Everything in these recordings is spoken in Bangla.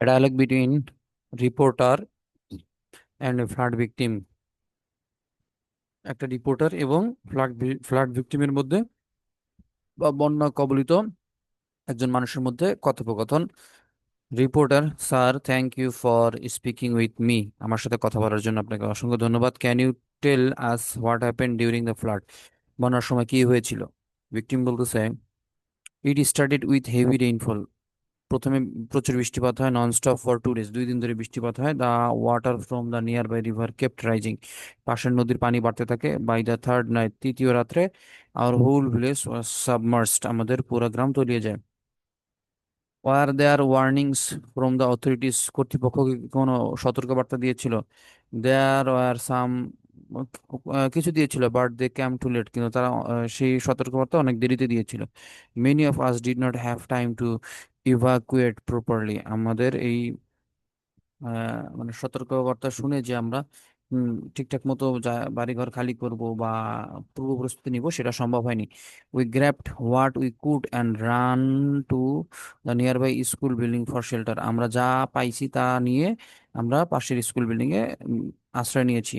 A dialogue between reporter and a flood victim. একটা রিপোর্টার এবং ফ্লাড ভিকটিমের মধ্যে বা বন্যা কবলিত একজন মানুষের মধ্যে কথোপকথন। Reporter: sir, thank you for speaking with me. আমার সাথে কথা বলার জন্য আপনাকে অসংখ্য ধন্যবাদ। Can you tell us what happened during the flood? বন্যার সময় কি হয়েছিল? ভিকটিম বলতেছে, it started with heavy rainfall. প্রথমে প্রচুর বৃষ্টিপাত হয়, নন স্টপ ফর 2 days, 2 দিন ধরে বৃষ্টিপাত হয়। The water from the nearby river kept rising. পাশের নদীর পানি বাড়তে থাকে। বাই দ্য থার্ড নাইট, তৃতীয় রাত্রে, our whole village was submerged, আমাদের পুরো গ্রাম তলিয়ে যায়। Were there warnings from the authorities? কর্তৃপক্ষ কি কোনো সতর্কবার্তা দিয়েছিল? দেয়ার ওয়ার সাম, কিছু দিয়েছিল, but they came too late, কিন্তু তারা সেই সতর্কবার্তা অনেক দেরিতে দিয়েছিল। Many of us did not have time to evacuate properly. আমাদের এই মানে সতর্কবার্তা শুনে যে আমরা উম, ঠিকঠাক মতো বাড়িঘর খালি করব বা পূর্ব প্রস্তুতি নিব, সেটা সম্ভব হয়নি। We grabbed what we could and ran to the nearby school building for shelter. আমরা যা পাইছি তা নিয়ে আমরা পাশের স্কুল বিল্ডিং এ আশ্রয় নিয়েছি।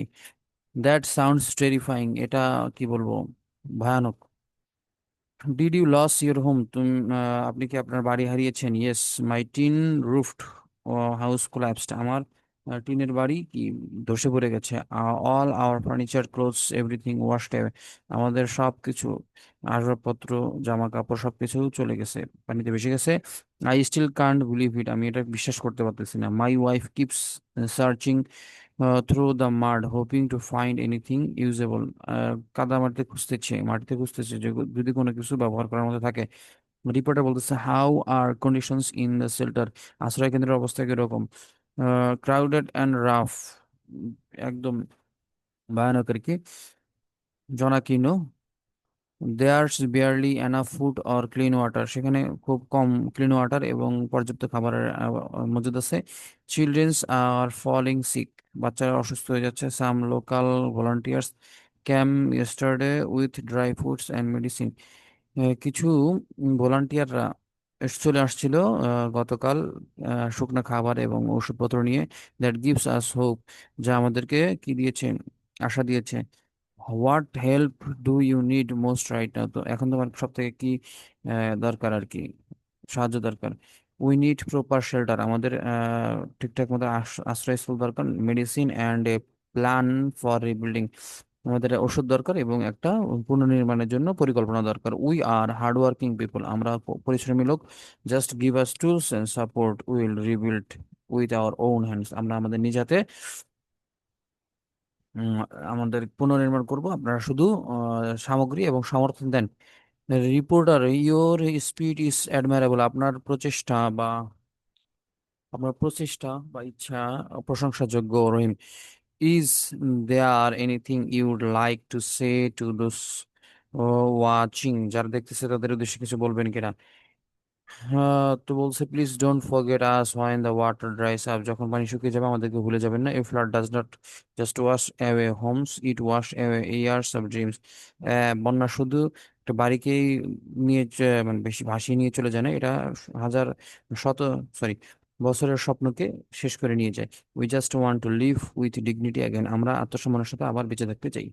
That sounds terrifying. এটা কি বলবো, ভয়ানক। Did you lose your home? আপনি কি আপনার বাড়ি হারিয়েছেন? Yes, my tin roofed house collapsed. আমার টিনের বাড়ি কি ধসে পড়ে গেছে। All our furniture, clothes, everything washed away. আমাদের সব কিছু, আসবাবপত্র, জামা কাপড় সবকিছু চলে গেছে, পানিতে ভেসে গেছে। I still can't believe it. আমি এটা বিশ্বাস করতে পারতেছি না। My wife keeps searching through the mud hoping to find anything usable. কাদা মাটিতে খুঁজতেছে যে যদি কোনো কিছু ব্যবহার করার মতো থাকে। রিপোর্টার বলতেছে, how are conditions in the shelter? আশ্রয় কেন্দ্রের অবস্থা কিরকম? Crowded and rough. একদম ভয়ানক আর কি, জনাকীর্ণ। There's barely enough food or clean water. সেখানে খুব কম ক্লিন ওয়াটার এবং পর্যাপ্ত খাবারের মজুদ আছে। Childrens are falling sick. বাচ্চারা অসুস্থ হয়ে যাচ্ছে। Some local volunteers came yesterday with dry fruits and medicine. কিছু ভলান্টিয়াররা চলে আসছিল গতকাল শুকনো খাবার এবং ওষুধপত্র নিয়ে। That gives us hope. যা আমাদেরকে কি দিয়েছে, আশা দিয়েছে। What help do you need most right now? তো এখন তোমার সব থেকে কি দরকার আর কি, সাহায্য দরকার? We need proper shelter. আমাদের ঠিকঠাক মতো আশ্রয়স্থল দরকার। Medicine and a plan for rebuilding. আমাদের ওষুধ দরকার এবং একটা পুনর্নির্মাণের জন্য পরিকল্পনা দরকার। We are hard working people. আমরা পরিশ্রমী লোক। Just give us tools and support, will rebuild with our own hands. আমরা আমাদের নিজ হাতে উম, আমাদের পুনর্নির্মাণ করব, আপনারা শুধু সামগ্রী এবং সমর্থন দেন। Reporter: your speed is admirable. আপনার প্রচেষ্টা বা ইচ্ছা প্রশংসাযোগ্য, Rahim. Is there anything you'd like to say to those watching? যারা দেখতেছে তাদের উদ্দেশ্যে কিছু বলবেন কিনা? হ্যাঁ, তো বলছে, please don't forget us when the water dries up. যখন পানি শুকিয়ে যাবে আমাদেরকে ভুলে যাবেন না। A flood does not just wash away homes, it wash away years of dreams. বন্যা শুধু একটা বাড়িকেই মানে বেশি ভাসিয়ে নিয়ে চলে যায় না, এটা হাজার শত সরি বছরের স্বপ্নকে শেষ করে নিয়ে যায়। We just want to live with dignity again. আমরা আত্মসম্মানের সাথে আবার বেঁচে থাকতে চাই।